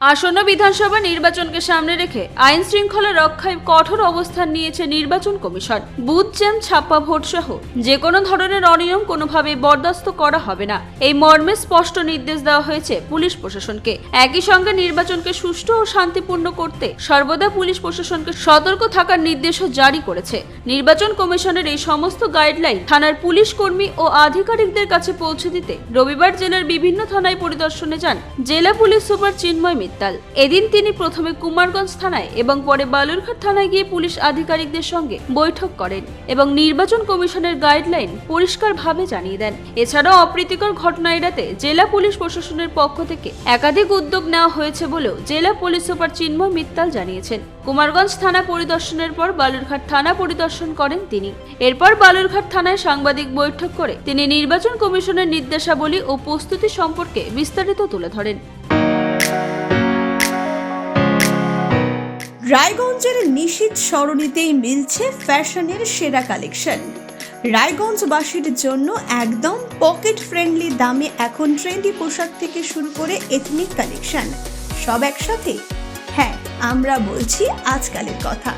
আসন্ন বিধানসভা নির্বাচনকে সামনে রেখে আইন শৃঙ্খলা রক্ষায় কঠোর অবস্থান নিয়েছে নির্বাচন কমিশন। বুথ জ্যাম, ছাপ্পা ভোট সহ যে কোনো ধরনের অনিয়ম কোনোভাবে বরদাস্ত করা হবে না, এই মর্মে স্পষ্ট নির্দেশ দেওয়া হয়েছে পুলিশ প্রশাসনকে। একই সঙ্গে নির্বাচনকে সুষ্ঠু ও শান্তিপূর্ণ করতে সর্বদা পুলিশ প্রশাসনকে সতর্ক থাকার নির্দেশও জারি করেছে। নির্বাচন কমিশনের এই সমস্ত গাইডলাইন থানার পুলিশ কর্মী ও আধিকারিকদের কাছে পৌঁছে দিতে রবিবার জেলার বিভিন্ন থানায় পরিদর্শনে যান জেলা পুলিশ সুপার চিন্ময় মিত্তাল। এদিন তিনি প্রথমে কুমারগঞ্জ থানায় এবং পরে বালুরঘাট থানায় গিয়ে পুলিশ আধিকারিকদের সঙ্গে বৈঠক করেন এবং নির্বাচন কমিশনের গাইডলাইন পরিষ্কারভাবে জানিয়ে দেন। এছাড়াও অপ্রীতিকর ঘটনা এড়াতে জেলা পুলিশ প্রশাসনের পক্ষ থেকে একাধিক উদ্যোগ নেওয়া হয়েছে বলেও জেলা পুলিশ সুপার চিন্ময় মিত্তাল জানিয়েছেন। কুমারগঞ্জ থানা পরিদর্শনের পর বালুরঘাট থানা পরিদর্শন করেন তিনি। এরপর বালুরঘাট থানায় সাংবাদিক বৈঠক করে তিনি নির্বাচন কমিশনের নির্দেশাবলী ও প্রস্তুতি সম্পর্কে বিস্তারিত তুলে ধরেন। রায়গঞ্জের নিশীথ সরণিতেই মিলছে ফ্যাশনের সেরা কালেকশন। রায়গঞ্জবাসীর জন্য একদম পকেট ফ্রেন্ডলি দামে এখন ট্রেন্ডি পোশাক থেকে শুরু করে এথনিক কালেকশন সব একসাথে। হ্যাঁ, আমরা বলছি আজকালের কথা।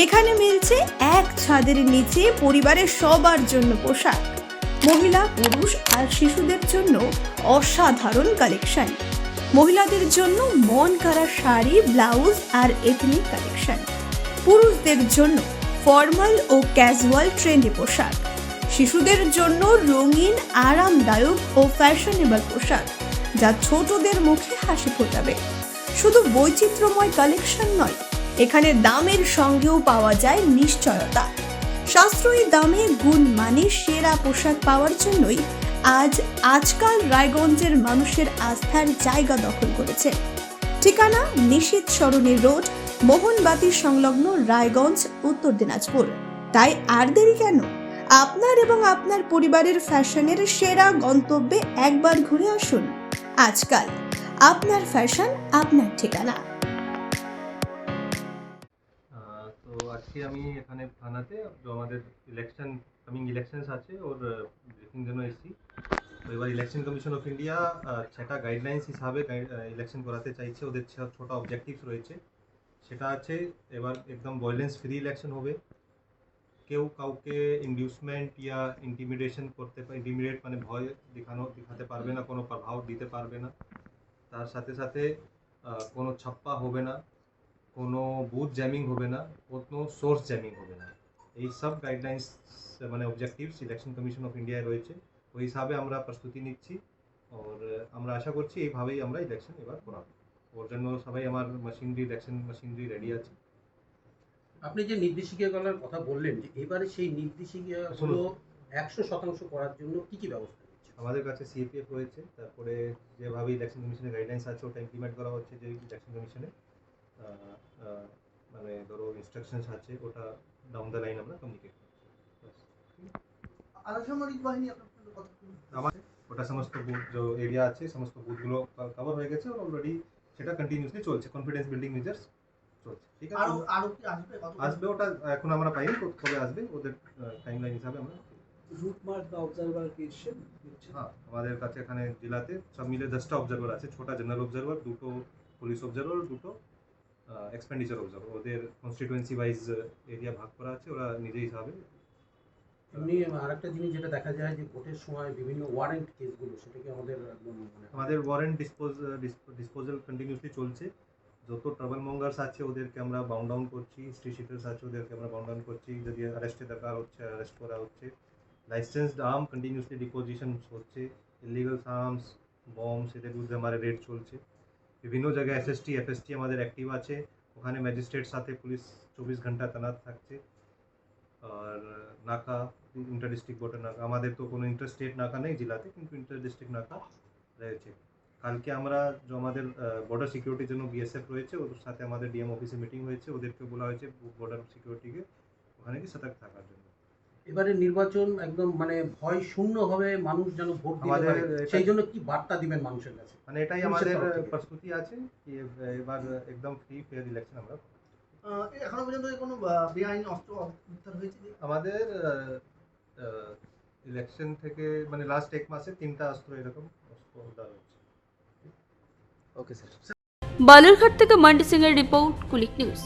এখানে মিলছে এক ছাদের নিচে পরিবারের সবার জন্য পোশাক, মহিলা, পুরুষ আর শিশুদের জন্য অসাধারণ কালেকশন। মহিলাদের জন্য মন কাড়া শাড়ি, ব্লাউজ আর এথনিক কালেকশন। পুরুষদের জন্য ফর্মাল ও ক্যাজুয়াল ট্রেন্ডি পোশাক। শিশুদের জন্য রঙিন, আরামদায়ক ও ফ্যাশনেবল পোশাক যা ছোটদের মুখে হাসি ফোটাবে। শুধু বৈচিত্র্যময় কালেকশন নয়, এখানে দামের সঙ্গেও পাওয়া যায় নিশ্চয়তা। সাশ্রয়ী দামে গুণমানে সেরা পোশাক পাওয়ার জন্যই আজকাল রায়গঞ্জের মানুষের আস্থার জায়গা দখল করেছে। ঠিকানা নিশীথ সরণি রোড, মোহনবাতি সংলগ্ন, রায়গঞ্জ, উত্তর দিনাজপুর। তাই আর দেরি কেন? আপনার এবং আপনার পরিবারের ফ্যাশনের সেরা গন্তব্যে একবার ঘুরে আসুন। আজকাল আপনার ফ্যাশন, আপনার ঠিকানা। তো আজকে আমি এখানে থানাতে আমাদের ইলেকশনস আছে ওর ব্রিফিং জন্য এসেছি। তো এবার ইলেকশন কমিশন অফ ইন্ডিয়া 6টা গাইডলাইন্স হিসাবে ইলেকশন করাতে চাইছে। ওদের 6টা অবজেক্টিভস রয়েছে। সেটা আছে এবার একদম ভায়োলেন্স ফ্রি ইলেকশন হবে। কেউ কাউকে ইনডিউসমেন্ট ইয়া ইন্টিমিডেট মানে ভয় দেখাতে পারবে না, কোনো প্রভাব দিতে পারবে না। তার সাথে সাথে কোনো ছাপ্পা হবে না, কোনো বুথ জ্যামিং হবে না, কোনো সোর্স জ্যামিং হবে না। এই সব গাইডলাইন্স মানে অবজেক্টিভস ইলেকশন কমিশন অফ ইন্ডিয়ায় রয়েছে। ওই হিসাবে আমরা প্রস্তুতি নিচ্ছি আর আমরা আশা করছি এইভাবেই আমরা ইলেকশন এবার করাবো। ওর জন্য সবাই আমার ইলেকশন মেশিনারি রেডি আছে। আপনি যে নির্দেশিকাগুলোর কথা বললেন, যে এবারে সেই নির্দেশিকাগুলো 100% করার জন্য কি কি ব্যবস্থা নিচ্ছে? আমাদের কাছে সিএপিএফ রয়েছে, তারপরে যেভাবে ইলেকশন কমিশনের গাইডলাইন্স আছে ওটা ইমপ্লিমেন্ট করা হচ্ছে। যে ইলেকশন কমিশনে মানে ধরো ইনস্ট্রাকশনস আছে ওটা ডাউন দ্য লাইন আমরা কমিউনিকেট করছি। আধাসামরিক বাহিনী আমার ওটা সমস্ত বুথ যে এরিয়া আছে সমস্ত বুথগুলো কভার হয়ে গেছে অলরেডি। সেটা কন্টিনিউসলি চলছে, কনফিডেন্স বিল্ডিং মেজার্স চলছে। ঠিক আছে, আরো কি আসবে? আসবে ওটা এখন আমরা পাইনি, কবে আসবে ওদের টাইমলাইন হিসাবে আমরা রুট মার্ক বা অবজারভার কি এসেছে? হ্যাঁ, আমাদের কাছে এখানে জেলাতে সব মিলে 10টা অবজারভার আছে। 6টা জেনারেল অবজারভার, 2টো পুলিশ অবজারভার, 2টো এক্সপেন্ডিচার অবজারভার। ওদের কনস্টিটুয়েন্সি ওয়াইজ এরিয়া ভাগ করা আছে, ওরা নিজে হিসাবে। এমনি আরেকটা জিনিস যেটা দেখা যায় যে ভোটের সময় বিভিন্ন ওয়ারেন্ট কেসগুলো, সেটা কি আমাদের ওয়ারেন্ট ডিসপোজাল কন্টিনিউসলি চলছে। যত ট্রাভেল মঙ্গার্স আছে ওদেরকে আমরা বাউন্ড ডাউন করছি, স্ট্রিট শিটার্স আছে ওদেরকে আমরা বাউন্ড ডাউন করছি। যদি অ্যারেস্টে দরকার হচ্ছে অ্যারেস্ট করা হচ্ছে। লাইসেন্সড আর্ম কন্টিনিউসলি ডিপোজিশন হচ্ছে। ইলিগাল আর্মস, বম্বস, এদের বিরুদ্ধে আমার রেড চলছে। বিভিন্ন জায়গায় এফএসটি আমাদের অ্যাক্টিভ আছে। ওখানে ম্যাজিস্ট্রেট সাথে পুলিশ 24 ঘন্টা তানাত থাকছে। আর নাকা, ইন্টার ডিস্ট্রিক্ট বর্ডার নাকা, আমাদের তো কোনো ইন্টার স্টেট নাকা নেই জেলাতে, কিন্তু ইন্টার ডিস্ট্রিক্ট নাকা রয়েছে। কালকে আমরা যে আমাদের বর্ডার সিকিউরিটির জন্য বিএসএফ রয়েছে, ওদের সাথে আমাদের ডিএম অফিসে মিটিং হয়েছে। ওদেরকে বলা হয়েছে বর্ডার সিকিউরিটিকে ওখানে কি সতর্ক থাকার জন্য। এবারে নির্বাচন একদম মানে ভয় শূন্য হবে, মানুষ যেন ভোট দিতে পারে, সেই জন্য কি বার্তা দিবেন মানুষের কাছে? মানে এটাই আমাদের প্রস্তুতি আছে কি এবার একদম ফ্রি ফেয়ার ইলেকশন আমরা। এখনো পর্যন্ত কোনো বেআইনি অস্ত্র উদ্ধার হয়েছে? আমাদের ইলেকশন থেকে মানে লাস্ট 1 মাসে 3টা অস্ত্র এরকম অস্ত্র উদ্ধার হচ্ছে। Okay sir. বালুরঘাট থেকে মান্ডি সিং এর রিপোর্ট, কুলিক নিউজ।